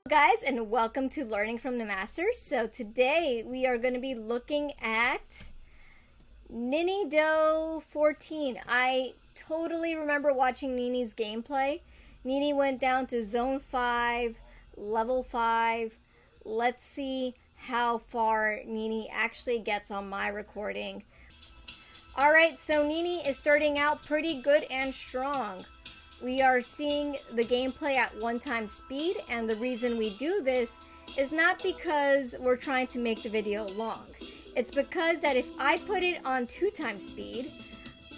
Guys, and welcome to Learning from the Masters. So today we are going to be looking at NinioD00014. I totally remember watching Nini's gameplay. Nini went down to Zone 5, Level 5. Let's see how far Nini actually gets on my recording. Alright, so Nini is starting out pretty good and strong. We are seeing the gameplay at 1x speed, and the reason we do this is not because we're trying to make the video long. It's because that if I put it on 2x speed,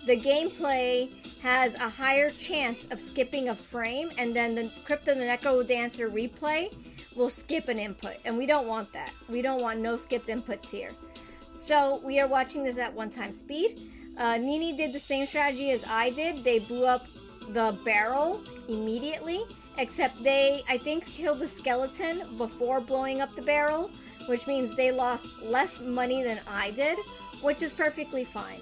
the gameplay has a higher chance of skipping a frame, and then the Crypt and the Necrodancer replay will skip an input, and we don't want that. We don't want no skipped inputs here. So we are watching this at 1x speed. Nini did the same strategy as I did. They blew up the barrel immediately, except they, I think, killed the skeleton before blowing up the barrel, which means they lost less money than I did, which is perfectly fine.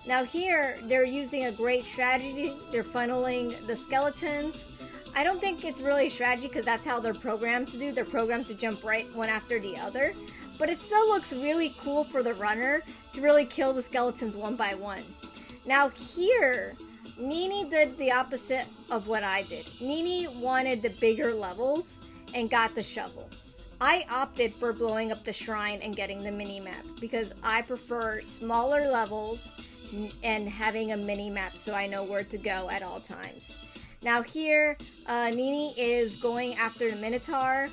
Now here, they're using a great strategy. They're funneling the skeletons. I don't think it's really a strategy because that's how they're programmed to do. They're programmed to jump right one after the other. But it still looks really cool for the runner to really kill the skeletons one by one. Now here, Nini did the opposite of what I did. Nini wanted the bigger levels and got the shovel. I opted for blowing up the shrine and getting the mini-map because I prefer smaller levels and having a mini-map so I know where to go at all times. Now here, Nini is going after the Minotaur,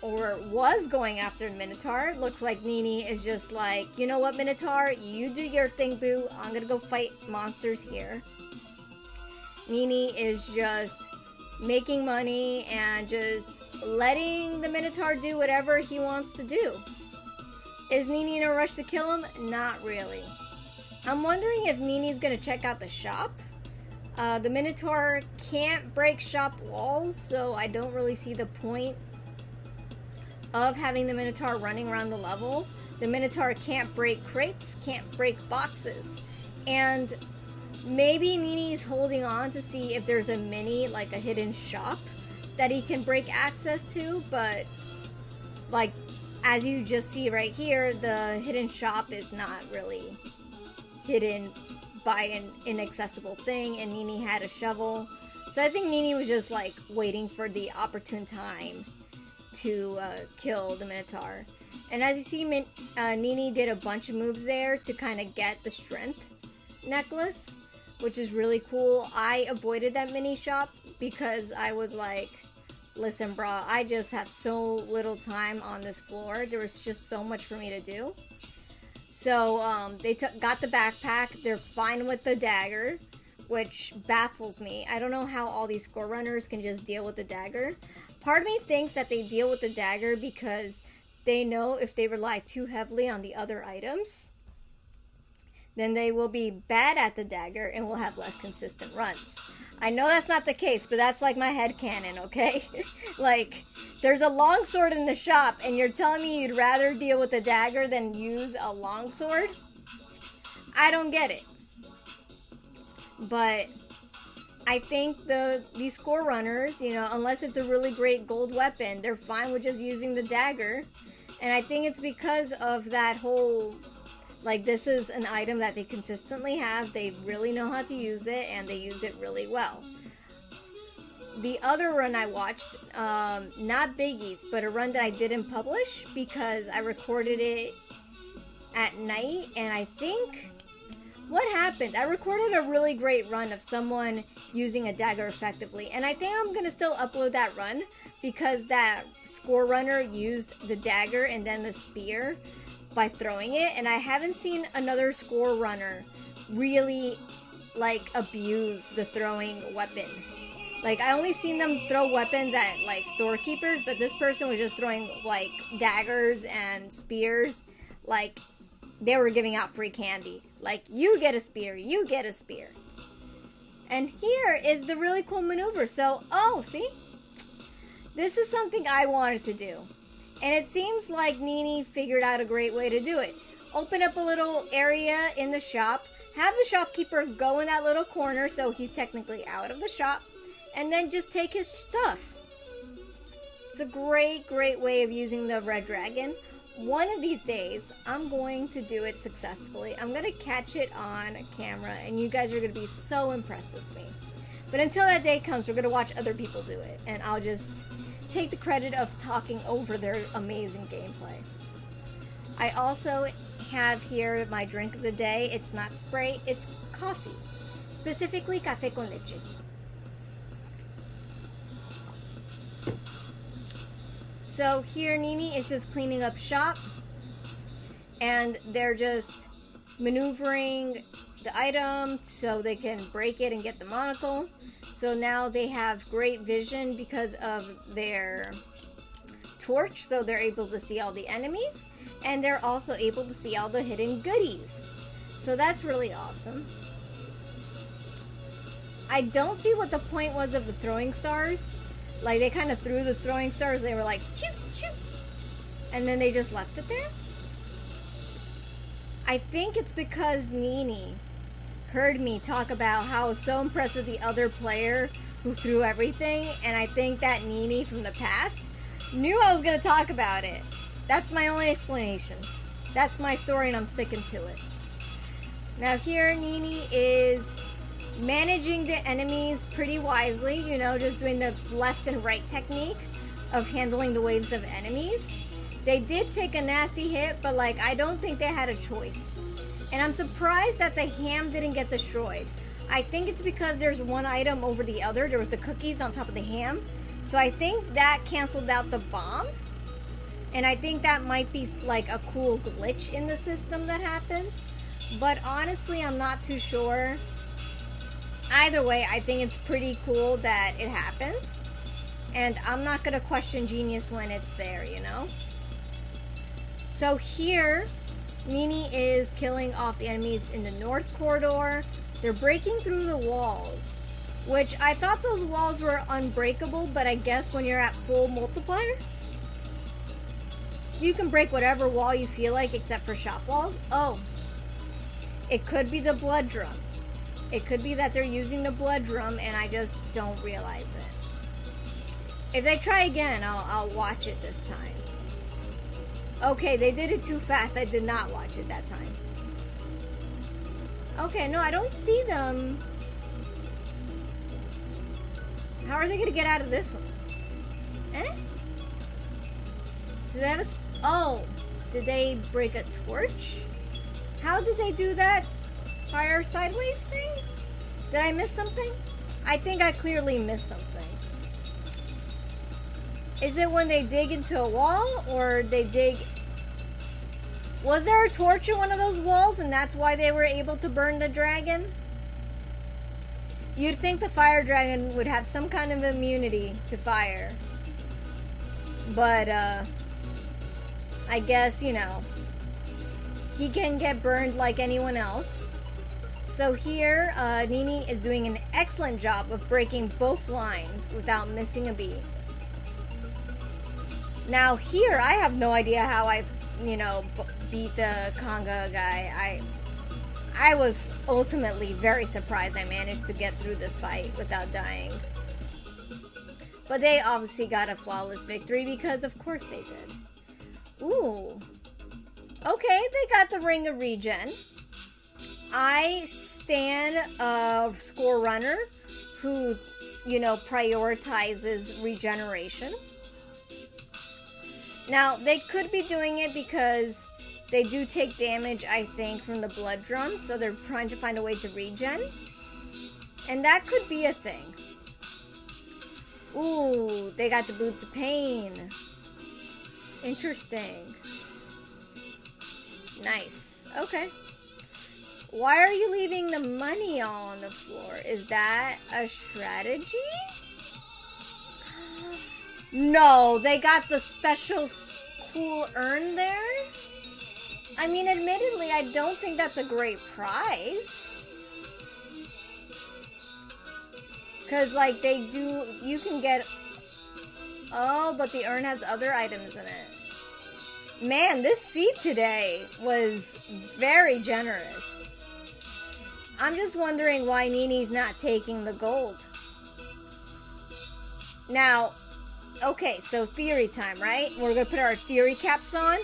or was going after the Minotaur. Looks like Nini is just like, you know what, Minotaur, you do your thing, boo. I'm gonna go fight monsters here. Nini is just making money and just letting the Minotaur do whatever he wants to do. Is Nini in a rush to kill him? Not really. I'm wondering if Nini's gonna check out the shop. The Minotaur can't break shop walls, so I don't really see the point of having the Minotaur running around the level. The Minotaur can't break crates, can't break boxes. And maybe Nini's holding on to see if there's a mini, like a hidden shop that he can break access to, but like, as you just see right here, the hidden shop is not really hidden by an inaccessible thing, and Nini had a shovel. So I think Nini was just like waiting for the opportune time to kill the Minotaur. And as you see, Nini did a bunch of moves there to kind of get the strength necklace, which is really cool. I avoided that mini shop because I was like, listen, brah, I just have so little time on this floor. There was just so much for me to do. So they got the backpack. They're fine with the dagger, which baffles me. I don't know how all these score runners can just deal with the dagger. Part of me thinks that they deal with the dagger because they know if they rely too heavily on the other items, then they will be bad at the dagger and will have less consistent runs. I know that's not the case, but that's like my headcanon, okay? Like, there's a longsword in the shop, and you're telling me you'd rather deal with a dagger than use a longsword? I don't get it. But I think these score runners, you know, unless it's a really great gold weapon, they're fine with just using the dagger. And I think it's because of that whole, like, this is an item that they consistently have. They really know how to use it, and they use it really well. The other run I watched, not Biggie's, but a run that I didn't publish because I recorded it at night, and I think what happened? I recorded a really great run of someone using a dagger effectively, and I think I'm going to still upload that run because that score runner used the dagger and then the spear by throwing it, and I haven't seen another score runner really, like, abuse the throwing weapon. Like, I only seen them throw weapons at, like, storekeepers, but this person was just throwing, like, daggers and spears, like they were giving out free candy. Like, you get a spear, you get a spear. And here is the really cool maneuver. So, oh, see? This is something I wanted to do. And it seems like Nini figured out a great way to do it. Open up a little area in the shop. Have the shopkeeper go in that little corner so he's technically out of the shop. And then just take his stuff. It's a great, great way of using the red dragon. One of these days, I'm going to do it successfully. I'm going to catch it on camera, and you guys are going to be so impressed with me. But until that day comes, we're going to watch other people do it, and I'll just take the credit of talking over their amazing gameplay. I also have here my drink of the day. It's not Sprite, it's coffee. Specifically, café con leche. So here Nini is just cleaning up shop, and they're just maneuvering the item so they can break it and get the monocle. So now they have great vision because of their torch, so they're able to see all the enemies, and they're also able to see all the hidden goodies. So that's really awesome. I don't see what the point was of the throwing stars. Like, they kind of threw the throwing stars. They were like, choo, choo. And then they just left it there. I think it's because Nini heard me talk about how I was so impressed with the other player who threw everything. And I think that Nini from the past knew I was going to talk about it. That's my only explanation. That's my story, and I'm sticking to it. Now here, Nini is managing the enemies pretty wisely, you know, just doing the left and right technique of handling the waves of enemies. They did take a nasty hit, but like, I don't think they had a choice. And I'm surprised that the ham didn't get destroyed. I think it's because there's one item over the other. There was the cookies on top of the ham. So I think that canceled out the bomb. And I think that might be like a cool glitch in the system that happened. But honestly, I'm not too sure. Either way, I think it's pretty cool that it happened. And I'm not going to question genius when it's there, you know? So here, Nini is killing off the enemies in the north corridor. They're breaking through the walls, which I thought those walls were unbreakable, but I guess when you're at full multiplier, you can break whatever wall you feel like except for shop walls. Oh, it could be the blood drum. It could be that they're using the blood drum and I just don't realize it. If they try again, I'll watch it this time. Okay, they did it too fast. I did not watch it that time. Okay, no, I don't see them. How are they going to get out of this one? Eh? Do they have a... Oh, did they break a torch? How did they do that? Fire sideways thing? Did I miss something? I think I clearly missed something. Is it when they dig into a wall, or they dig... Was there a torch in one of those walls and that's why they were able to burn the dragon? You'd think the fire dragon would have some kind of immunity to fire. But, I guess, you know, he can get burned like anyone else. So here, Nini is doing an excellent job of breaking both lines without missing a beat. Now here, I have no idea how I, you know, beat the conga guy. I was ultimately very surprised I managed to get through this fight without dying. But they obviously got a flawless victory because of course they did. Ooh. Okay, they got the Ring of Regen. I stand a score runner who, you know, prioritizes regeneration. Now, they could be doing it because they do take damage, I think, from the blood drum, so they're trying to find a way to regen. And that could be a thing. Ooh, they got the Boots of Pain. Interesting. Nice. Okay. Why are you leaving the money all on the floor? Is that a strategy? No, they got the special cool urn there? I mean, admittedly, I don't think that's a great prize. Because, like, they do... You can get... Oh, but the urn has other items in it. Man, this seat today was very generous. I'm just wondering why Nini's not taking the gold. Now, Okay, so theory time, right? We're gonna put our theory caps on.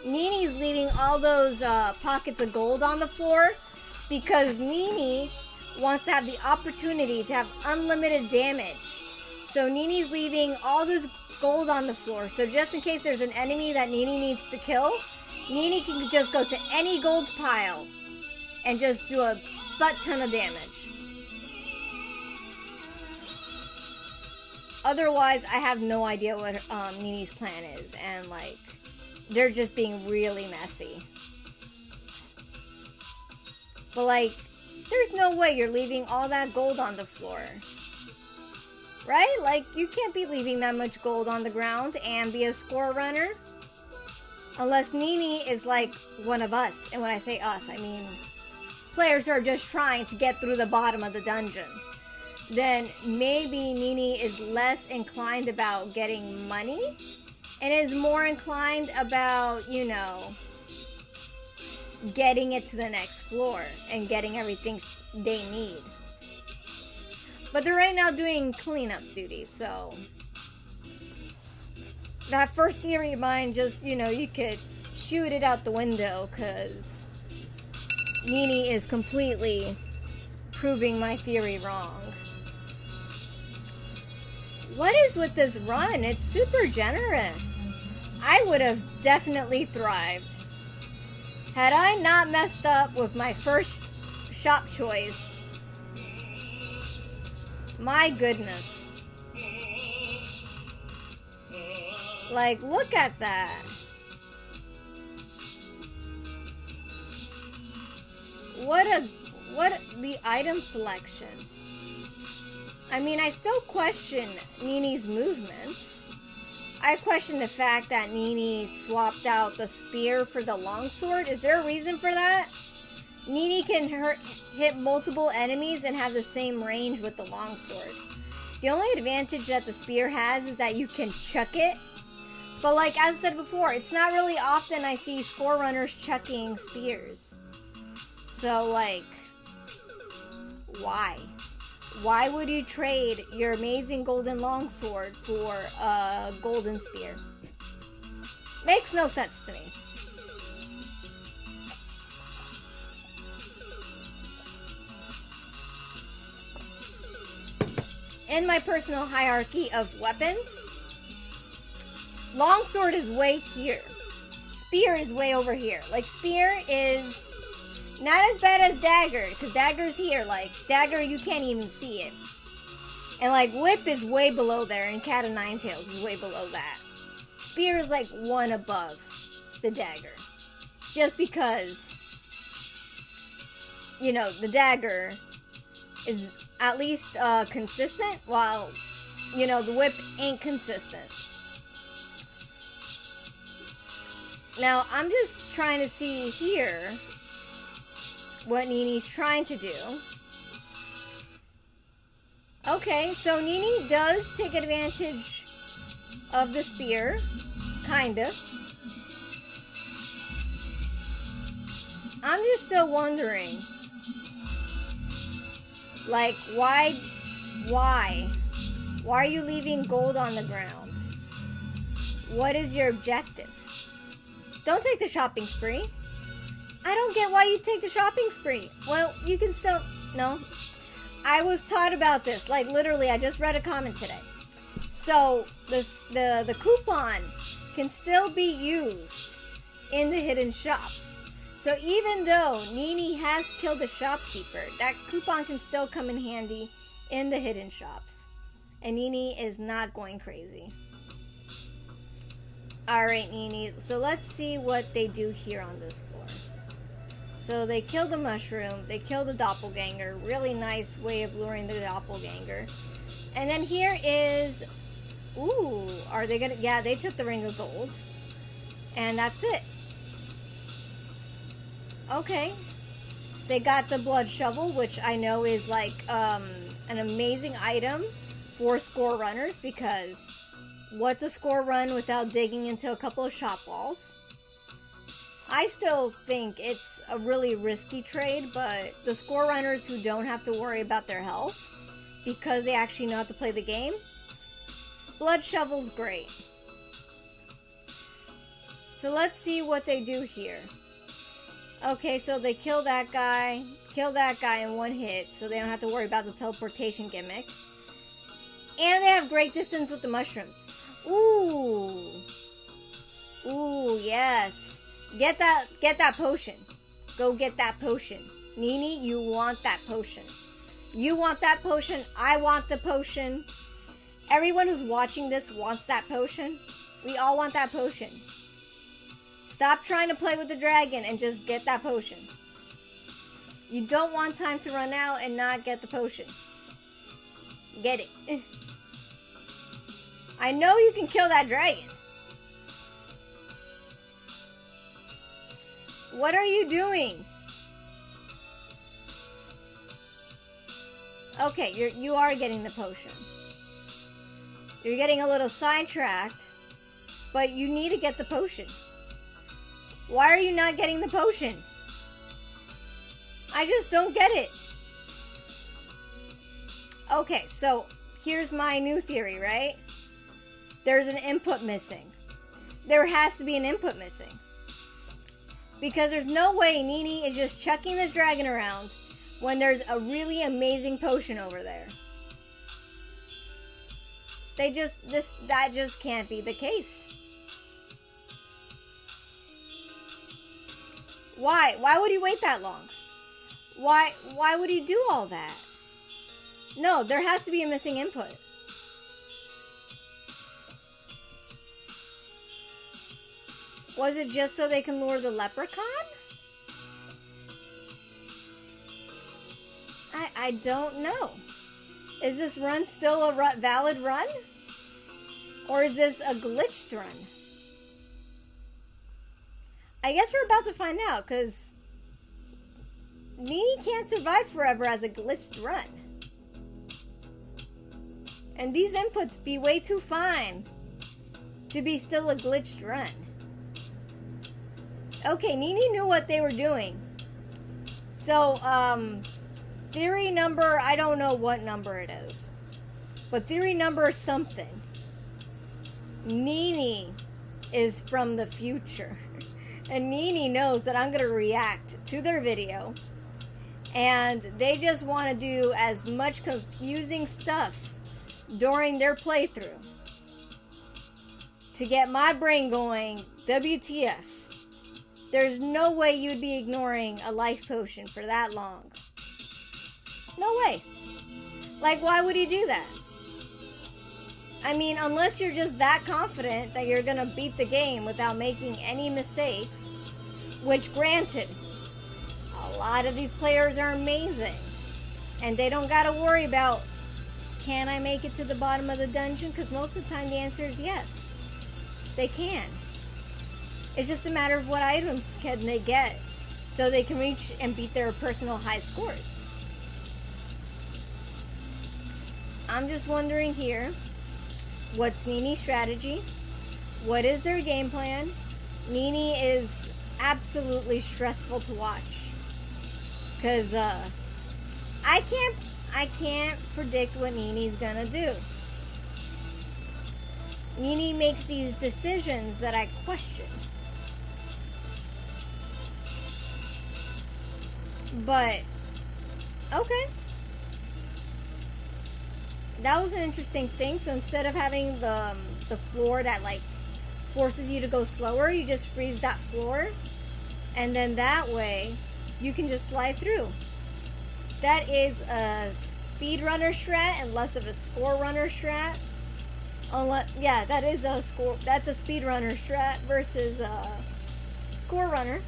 Nini's leaving all those pockets of gold on the floor because Nini wants to have the opportunity to have unlimited damage. So Nini's leaving all this gold on the floor. So just in case there's an enemy that Nini needs to kill, Nini can just go to any gold pile and just do a butt ton of damage. Otherwise, I have no idea what Nini's plan is. And like, they're just being really messy. But like, there's no way you're leaving all that gold on the floor. Right? Like, you can't be leaving that much gold on the ground and be a score runner. Unless Nini is like one of us. And when I say us, I mean players who are just trying to get through the bottom of the dungeon. Then maybe Nini is less inclined about getting money and is more inclined about, you know, getting it to the next floor and getting everything they need. But they're right now doing cleanup duty, so that first theory of mine, just, you know, you could shoot it out the window because Nini is completely proving my theory wrong. What is with this run? It's super generous. I would have definitely thrived. Had I not messed up with my first shop choice. My goodness. Like, look at that. What the item selection. I mean, I still question Nini's movements. I question the fact that Nini swapped out the spear for the longsword. Is there a reason for that? Nini can hit multiple enemies and have the same range with the longsword. The only advantage that the spear has is that you can chuck it. But like as I said before, it's not really often I see score runners chucking spears. So like, why? Why would you trade your amazing golden longsword for a golden spear? Makes no sense to me. In my personal hierarchy of weapons, longsword is way here. Spear is way over here. Like, spear is not as bad as dagger, because dagger's here. Like, dagger, you can't even see it. And, like, whip is way below there, and cat of nine tails is way below that. Spear is, like, one above the dagger. Just because, you know, the dagger is at least consistent, while, you know, the whip ain't consistent. Now, I'm just trying to see here what Nini's trying to do. Okay, so Nini does take advantage of the spear, kind of. I'm just still wondering, like, why are you leaving gold on the ground? What is your objective? Don't take the shopping spree. I don't get why you take the shopping spree. Well, you can still... No. I was taught about this. Like, literally, I just read a comment today. So, the coupon can still be used in the hidden shops. So, even though Nini has killed the shopkeeper, that coupon can still come in handy in the hidden shops. And Nini is not going crazy. Alright, Nini. So, let's see what they do here on this floor. So they kill the mushroom, they kill the doppelganger. Really nice way of luring the doppelganger. And then here is... Ooh, are they gonna... Yeah, they took the ring of gold. And that's it. Okay. They got the blood shovel, which I know is like an amazing item for score runners, because what's a score run without digging into a couple of shop walls? I still think it's a really risky trade, but the score runners who don't have to worry about their health because they actually know how to play the game, Blood shovel's great. So let's see what they do here. Okay, so they kill that guy in one hit, so they don't have to worry about the teleportation gimmick. And they have great distance with the mushrooms. Ooh. Ooh, yes. Get that potion. Go get that potion. Nini, you want that potion. You want that potion. I want the potion. Everyone who's watching this wants that potion. We all want that potion. Stop trying to play with the dragon and just get that potion. You don't want time to run out and not get the potion. Get it. I know you can kill that dragon. What are you doing? Okay, you are getting the potion. You're getting a little sidetracked, but you need to get the potion. Why are you not getting the potion? I just don't get it. Okay, so here's my new theory, right? There's an input missing. There has to be an input missing. Because there's no way Nini is just chucking this dragon around when there's a really amazing potion over there. That just can't be the case. Why? Why would he wait that long? Why would he do all that? No, there has to be a missing input. Was it just so they can lure the leprechaun? I don't know. Is this run still a valid run? Or is this a glitched run? I guess we're about to find out, because Nini can't survive forever as a glitched run. And these inputs be way too fine to be still a glitched run. Okay, Nini knew what they were doing. So, theory number, I don't know what number it is. But theory number something. Nini is from the future. And Nini knows that I'm going to react to their video. And they just want to do as much confusing stuff during their playthrough to get my brain going. WTF. There's no way you'd be ignoring a life potion for that long. No way. Like, why would you do that? I mean, unless you're just that confident that you're gonna beat the game without making any mistakes, which granted, a lot of these players are amazing, and they don't gotta worry about, can I make it to the bottom of the dungeon? Because most of the time the answer is yes. They can. It's just a matter of what items can they get so they can reach and beat their personal high scores. I'm just wondering here, what's Nini's strategy? What is their game plan? Nini is absolutely stressful to watch. Because I can't predict what Nini's gonna do. Nini makes these decisions that I question. But, okay. That was an interesting thing. So instead of having the floor that like forces you to go slower, you just freeze that floor. And then that way, you can just slide through. That is a speedrunner strat and less of a score runner strat. Yeah, that is a score. That's a speedrunner strat versus a score runner.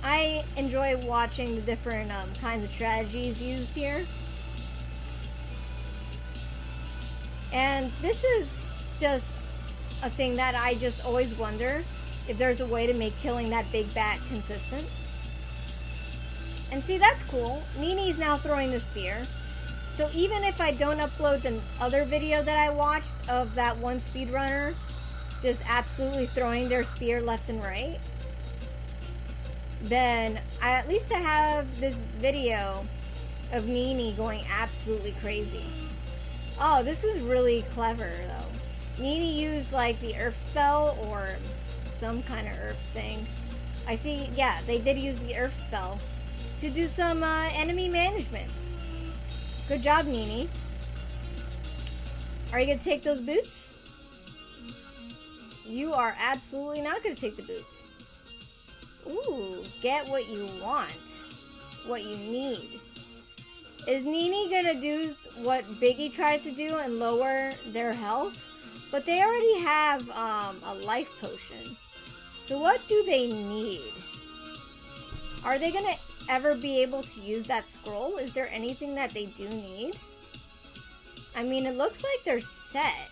I enjoy watching the different kinds of strategies used here. And this is just a thing that I just always wonder if there's a way to make killing that big bat consistent. And see, that's cool. Nini's now throwing the spear. So even if I don't upload the other video that I watched of that one speedrunner just absolutely throwing their spear left and right, then at least I have this video of Nini going absolutely crazy. Oh, this is really clever, though. Nini used, like, the earth spell or some kind of earth thing. I see, yeah, they did use the earth spell to do some enemy management. Good job, Nini. Are you going to take those boots? You are absolutely not going to take the boots. Ooh, get what you want. What you need. Is Nini gonna do what Biggie tried to do and lower their health? But they already have a life potion. So what do they need? Are they gonna ever be able to use that scroll? Is there anything that they do need? I mean, it looks like they're set.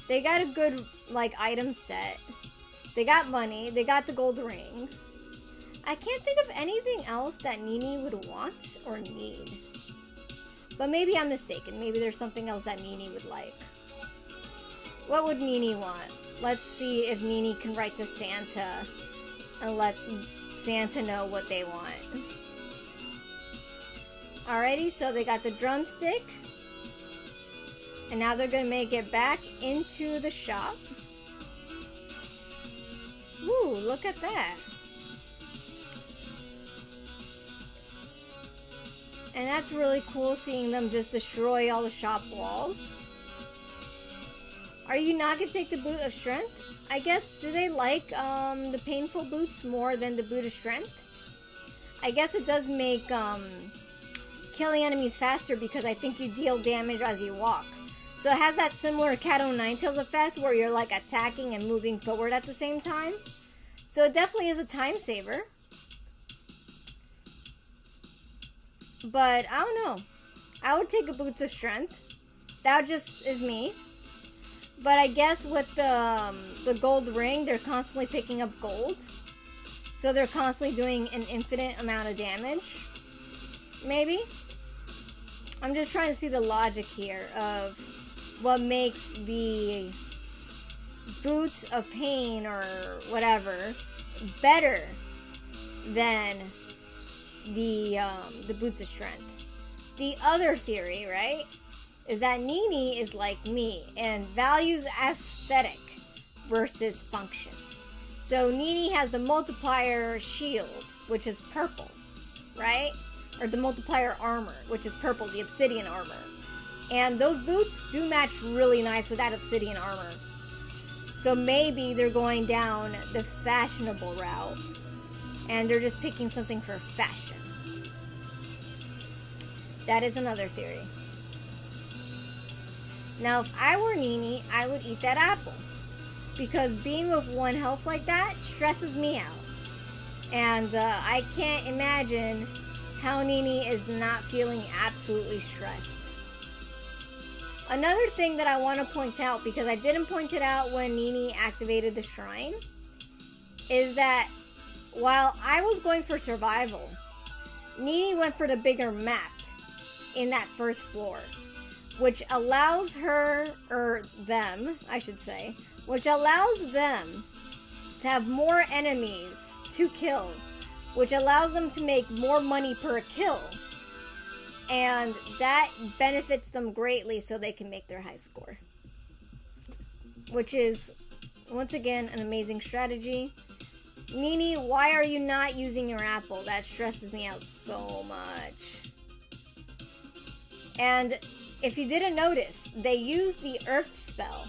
They got a good, like, item set. They got money. They got the gold ring. I can't think of anything else that Nini would want or need. But maybe I'm mistaken. Maybe there's something else that Nini would like. What would Nini want? Let's see if Nini can write to Santa and let Santa know what they want. Alrighty, so they got the drumstick. And now they're going to make it back into the shop. Ooh, look at that. And that's really cool, seeing them just destroy all the shop walls. Are you not going to take the boot of strength? I guess, do they like the painful boots more than the boot of strength? I guess it does make killing enemies faster because I think you deal damage as you walk. So it has that similar Cat O' Nine Tails effect where you're like attacking and moving forward at the same time. So it definitely is a time saver. But I don't know. I would take a Boots of Strength. That just is me. But I guess with the gold ring, they're constantly picking up gold. So they're constantly doing an infinite amount of damage. Maybe? I'm just trying to see the logic here of what makes the Boots of Pain or whatever better than the Boots of Strength. The other theory, right, is that Nini is like me and values aesthetic versus function. So Nini has the multiplier shield, which is purple, right? Or the multiplier armor, which is purple, the obsidian armor. And those boots do match really nice with that obsidian armor. So maybe they're going down the fashionable route and they're just picking something for fashion. That is another theory. Now, if I were Nini, I would eat that apple. Because being with 1 health like that stresses me out. And I can't imagine how Nini is not feeling absolutely stressed. Another thing that I want to point out, because I didn't point it out when Nini activated the shrine, is that while I was going for survival, Nini went for the bigger map in that first floor, which allows her, or them, I should say, which allows them to have more enemies to kill, which allows them to make more money per kill. And that benefits them greatly so they can make their high score. Which is, once again, an amazing strategy. Nini, why are you not using your apple? That stresses me out so much. And if you didn't notice, they use the earth spell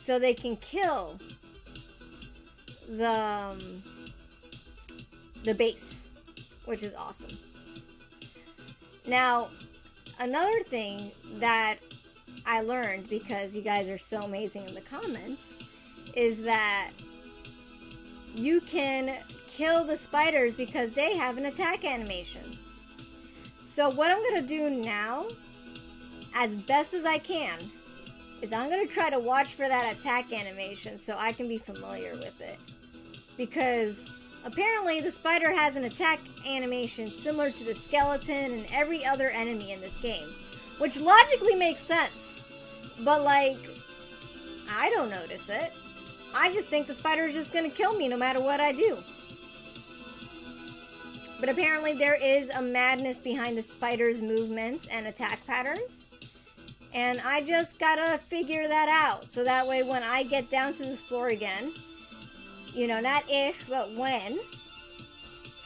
so they can kill the base, which is awesome. Now, another thing that I learned, because you guys are so amazing in the comments, is that you can kill the spiders because they have an attack animation. So what I'm going to do now, as best as I can, is I'm going to try to watch for that attack animation so I can be familiar with it. Because apparently the spider has an attack animation similar to the skeleton and every other enemy in this game. Which logically makes sense. But like, I don't notice it. I just think the spider is just going to kill me no matter what I do. But apparently there is a madness behind the spider's movements and attack patterns. And I just gotta figure that out. So that way when I get down to this floor again, you know, not if, but when,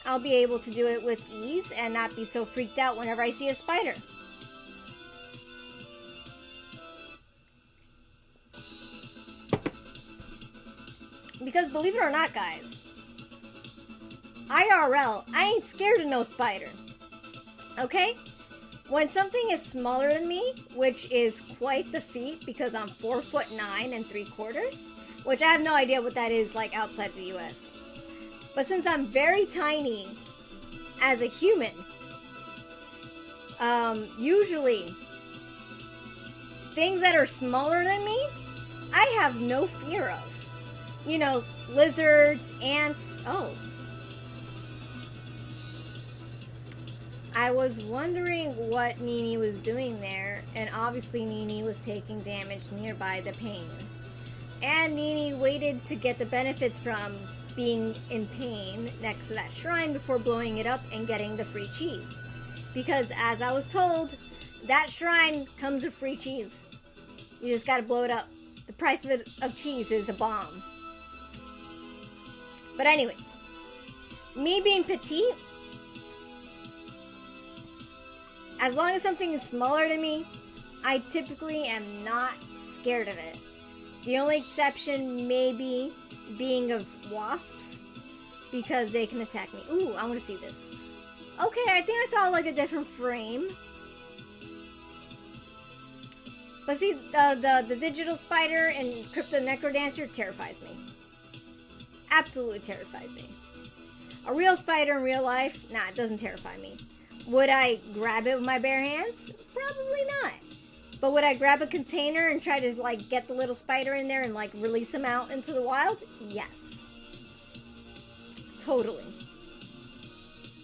I'll be able to do it with ease and not be so freaked out whenever I see a spider. Because believe it or not, guys, IRL, I ain't scared of no spider. Okay? When something is smaller than me, which is quite the feat because I'm 4'9" 3/4", which I have no idea what that is like outside the US. But since I'm very tiny as a human, usually things that are smaller than me, I have no fear of. You know, lizards, ants. Oh. I was wondering what Nini was doing there, and obviously Nini was taking damage nearby the pain. And Nini waited to get the benefits from being in pain next to that shrine before blowing it up and getting the free cheese. Because as I was told, that shrine comes with free cheese. You just gotta blow it up. The price of cheese is a bomb. But anyways, me being petite, as long as something is smaller than me, I typically am not scared of it. The only exception may be being of wasps, because they can attack me. Ooh, I want to see this. Okay, I think I saw like a different frame. But see, the digital spider and Crypt Necrodancer terrifies me. Absolutely terrifies me. A real spider in real life, nah, it doesn't terrify me. Would I grab it with my bare hands? Probably not. But would I grab a container and try to like get the little spider in there and like release him out into the wild? Yes. Totally.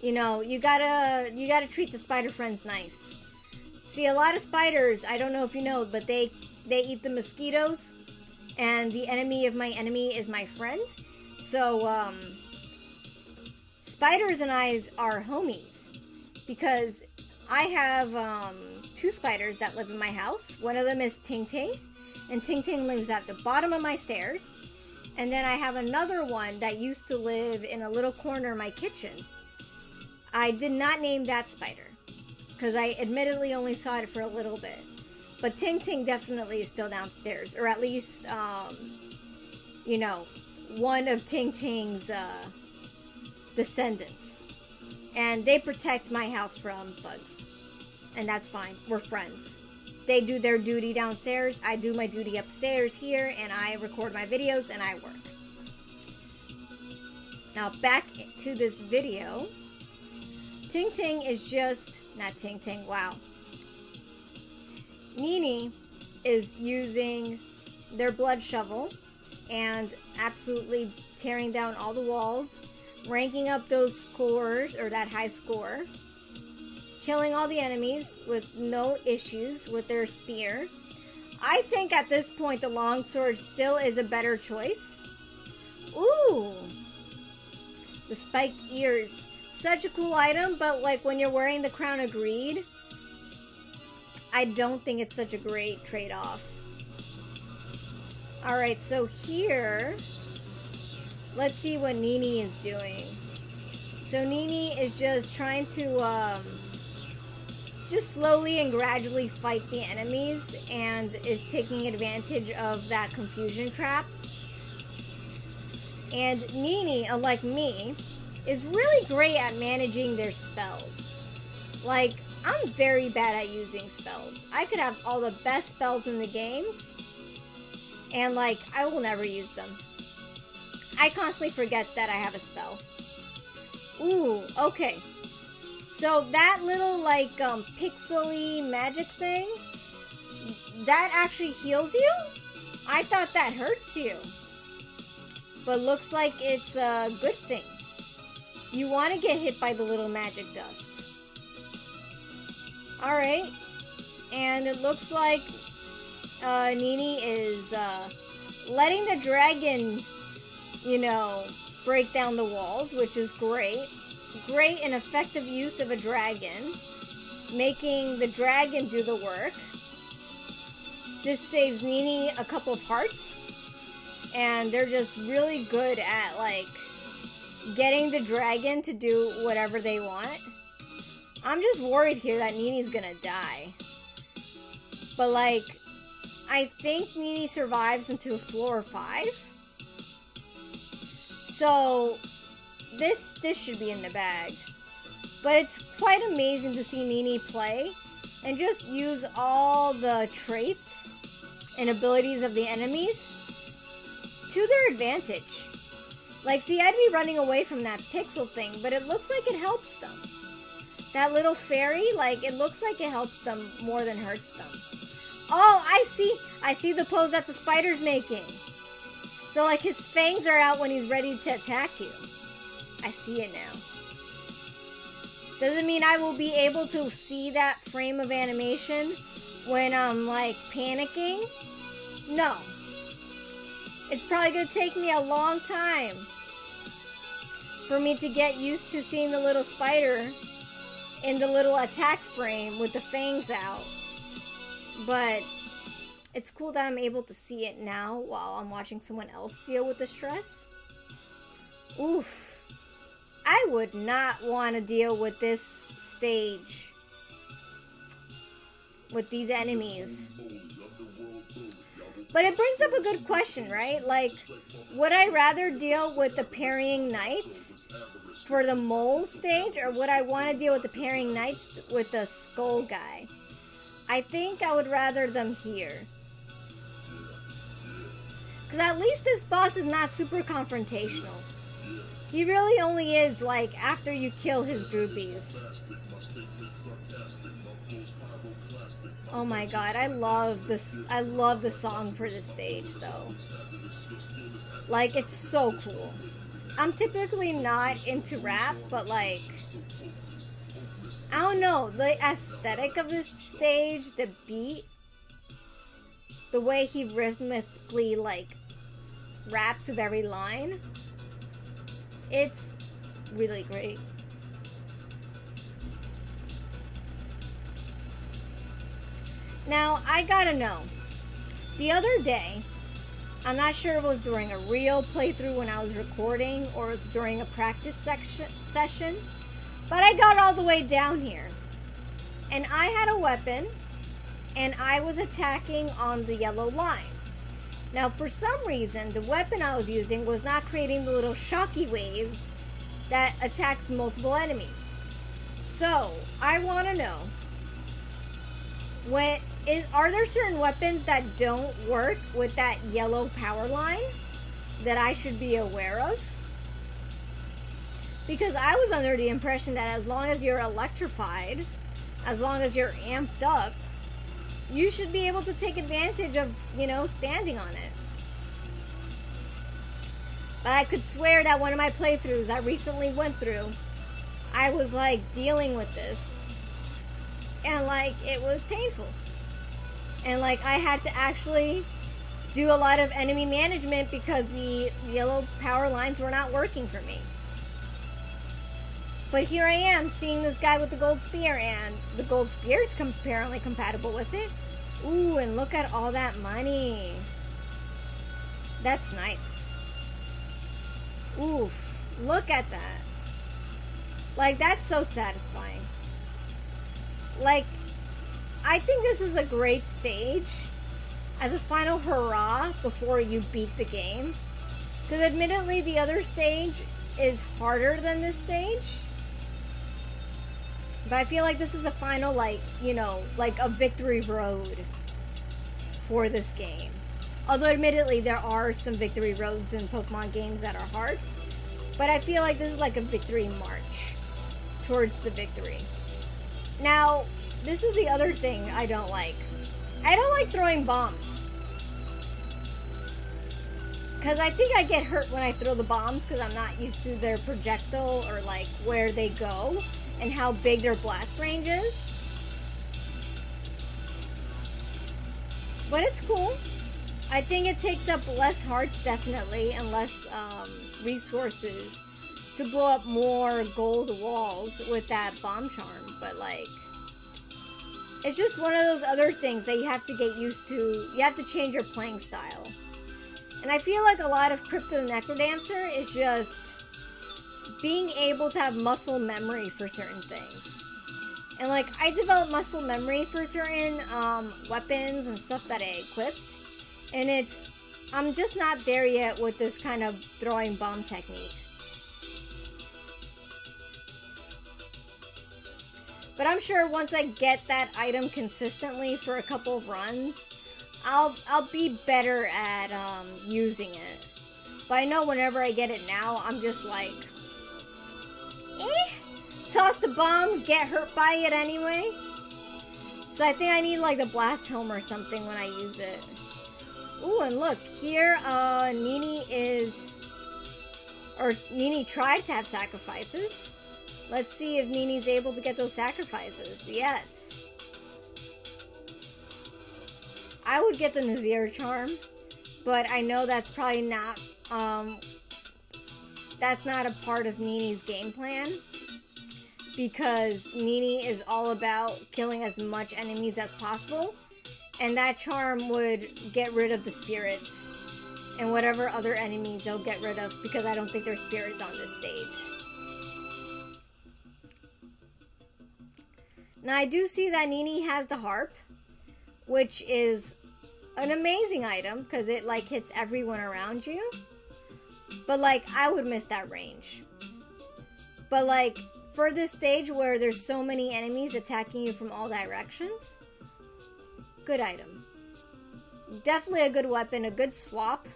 You know, you gotta treat the spider friends nice. See, a lot of spiders, I don't know if you know, but they eat the mosquitoes, and the enemy of my enemy is my friend. So, spiders and I are homies. Because I have 2 spiders that live in my house. One of them is Ting Ting. And Ting Ting lives at the bottom of my stairs. And then I have another one that used to live in a little corner of my kitchen. I did not name that spider. Because I admittedly only saw it for a little bit. But Ting Ting definitely is still downstairs. Or at least, you know, one of Ting Ting's descendants. And they protect my house from bugs. And that's fine. We're friends. They do their duty downstairs. I do my duty upstairs here. And I record my videos and I work. Now back to this video. Ting Ting is just... Not Ting Ting. Wow. Nini is using their blood shovel. And absolutely tearing down all the walls. Ranking up those scores, or that high score. Killing all the enemies with no issues with their spear. I think at this point the longsword still is a better choice. Ooh! The spiked ears. Such a cool item, but like when you're wearing the Crown of Greed, I don't think it's such a great trade-off. Alright, so here... Let's see what Nini is doing. So Nini is just trying to just slowly and gradually fight the enemies and is taking advantage of that confusion trap. And Nini, unlike me, is really great at managing their spells. Like, I'm very bad at using spells. I could have all the best spells in the games, and like, I will never use them. I constantly forget that I have a spell. Ooh, okay. So that little, like, pixely magic thing, that actually heals you? I thought that hurts you. But looks like it's a good thing. You want to get hit by the little magic dust. Alright. And it looks like Nini is letting the dragon... you know, break down the walls, which is great. great and effective use of a dragon, making the dragon do the work. This saves Nini a couple of hearts, and they're just really good at, like, getting the dragon to do whatever they want. I'm just worried here that Nini's gonna die. But, like, I think Nini survives into floor 5. So, this should be in the bag. But it's quite amazing to see Nini play and just use all the traits and abilities of the enemies to their advantage. Like, see, I'd be running away from that pixel thing, but it looks like it helps them. That little fairy, like, it looks like it helps them more than hurts them. Oh, I see the pose that the spider's making. So, like, his fangs are out when he's ready to attack you. I see it now. Doesn't mean I will be able to see that frame of animation when I'm, like, panicking. No. It's probably going to take me a long time for me to get used to seeing the little spider in the little attack frame with the fangs out. But it's cool that I'm able to see it now while I'm watching someone else deal with the stress. Oof. I would not want to deal with this stage with these enemies. But it brings up a good question, right? Like, would I rather deal with the parrying knights for the mole stage, or would I want to deal with the parrying knights with the skull guy? I think I would rather them here. Because at least this boss is not super confrontational. He really only is, like, after you kill his groupies. Oh my god, I love this. I love the song for this stage, though. Like, it's so cool. I'm typically not into rap, but, like, I don't know, the aesthetic of this stage, the beat, the way he rhythmically, like, raps with every line, it's really great. Now, I gotta know, the other day, I'm not sure if it was during a real playthrough when I was recording or it was during a practice session, but I got all the way down here. And I had a weapon, and I was attacking on the yellow line. Now, for some reason, the weapon I was using was not creating the little shocky waves that attacks multiple enemies. So, I want to know, are there certain weapons that don't work with that yellow power line that I should be aware of? Because I was under the impression that as long as you're electrified, as long as you're amped up, you should be able to take advantage of, you know, standing on it. But I could swear that one of my playthroughs I recently went through, I was, like, dealing with this. And, like, it was painful. And, like, I had to actually do a lot of enemy management because the yellow power lines were not working for me. But here I am, seeing this guy with the gold spear, and the gold spear is apparently compatible with it. Ooh, and look at all that money. That's nice. Oof, look at that. Like, that's so satisfying. Like, I think this is a great stage as a final hurrah before you beat the game. Because admittedly, the other stage is harder than this stage. But I feel like this is a final, like, you know, like a victory road for this game. Although admittedly, there are some victory roads in Pokemon games that are hard. But I feel like this is like a victory march towards the victory. Now, this is the other thing I don't like. I don't like throwing bombs. Because I think I get hurt when I throw the bombs because I'm not used to their projectile or, like, where they go and how big their blast range is. But it's cool. I think it takes up less hearts, definitely, and less resources to blow up more gold walls with that bomb charm, but like, it's just one of those other things that you have to get used to. You have to change your playing style. And I feel like a lot of Crypt the Necrodancer is just being able to have muscle memory for certain things. And like, I developed muscle memory for certain weapons and stuff that I equipped. And I'm just not there yet with this kind of throwing bomb technique. But I'm sure once I get that item consistently for a couple of runs, I'll be better at using it. But I know whenever I get it now, I'm just like, toss the bomb, get hurt by it anyway. So I think I need like the blast helm or something when I use it. Ooh, and look, here Nini tried to have sacrifices. Let's see if Nini's able to get those sacrifices. Yes. I would get the Nazir charm, but I know that's probably not, that's not a part of Nini's game plan, because Nini is all about killing as much enemies as possible, and that charm would get rid of the spirits and whatever other enemies they'll get rid of, because I don't think there's spirits on this stage. Now I do see that Nini has the harp, which is an amazing item because it like hits everyone around you. But like, I would miss that range. But like, for this stage where there's so many enemies attacking you from all directions, good item. Definitely a good weapon, a good swap.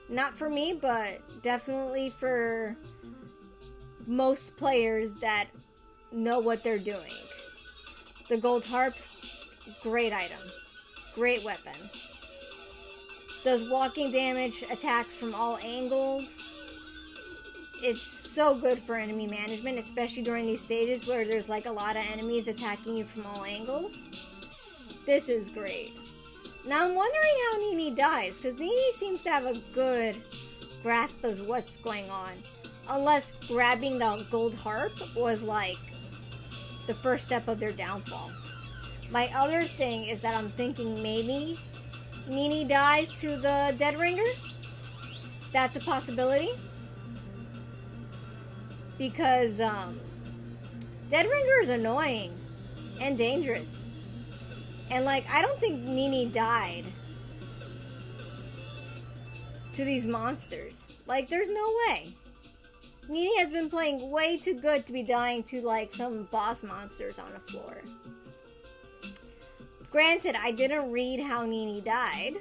Not for me, but definitely for most players that know what they're doing. The gold harp, great item. Great weapon. Does walking damage, attacks from all angles. It's so good for enemy management, especially during these stages where there's like a lot of enemies attacking you from all angles. This is great. Now I'm wondering how Nini dies, because Nini seems to have a good grasp of what's going on. Unless grabbing the gold harp was like the first step of their downfall. My other thing is that I'm thinking maybe Nini dies to the Dead Ringer. That's a possibility. Because Dead Ringer is annoying and dangerous. And like, I don't think Nini died to these monsters. Like, there's no way. Nini has been playing way too good to be dying to like some boss monsters on a floor. Granted, I didn't read how Nini died,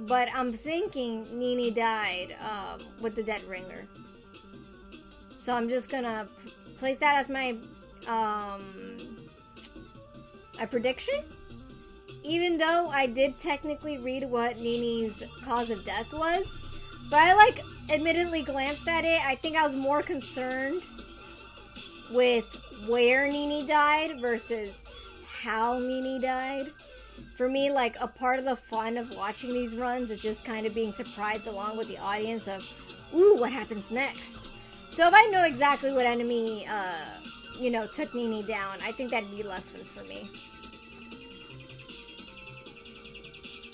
but I'm thinking Nini died with the Dead Ringer. So I'm just gonna place that as my prediction. Even though I did technically read what Nini's cause of death was, but I like admittedly glanced at it. I think I was more concerned with where Nini died versus how Nini died. For me, like, a part of the fun of watching these runs is just kind of being surprised along with the audience of, ooh, what happens next? So if I know exactly what enemy, took Nini down, I think that'd be less fun for me.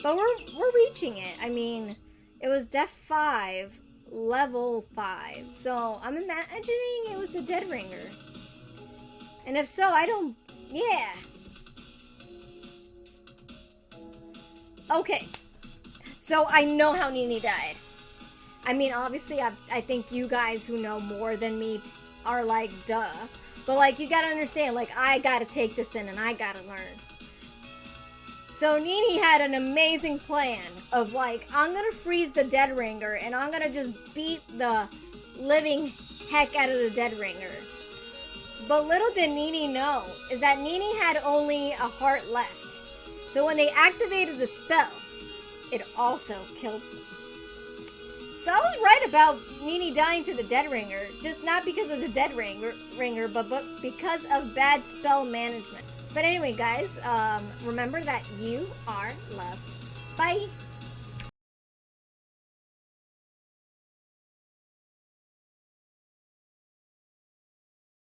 But we're reaching it. I mean, it was Def 5, level 5. So I'm imagining it was the Dead Ringer. And if so, yeah. Okay. So I know how Nini died. I mean, obviously, I think you guys who know more than me are like, duh. But like, you gotta understand, like, I gotta take this in and I gotta learn. So Nini had an amazing plan of like, I'm gonna freeze the Dead Ringer and I'm gonna just beat the living heck out of the Dead Ringer. But little did Nini know is that Nini had only a heart left. So when they activated the spell, it also killed them. So I was right about Nini dying to the Dead Ringer, just not because of the Dead Ringer, but because of bad spell management. But anyway, guys, remember that you are loved. Bye!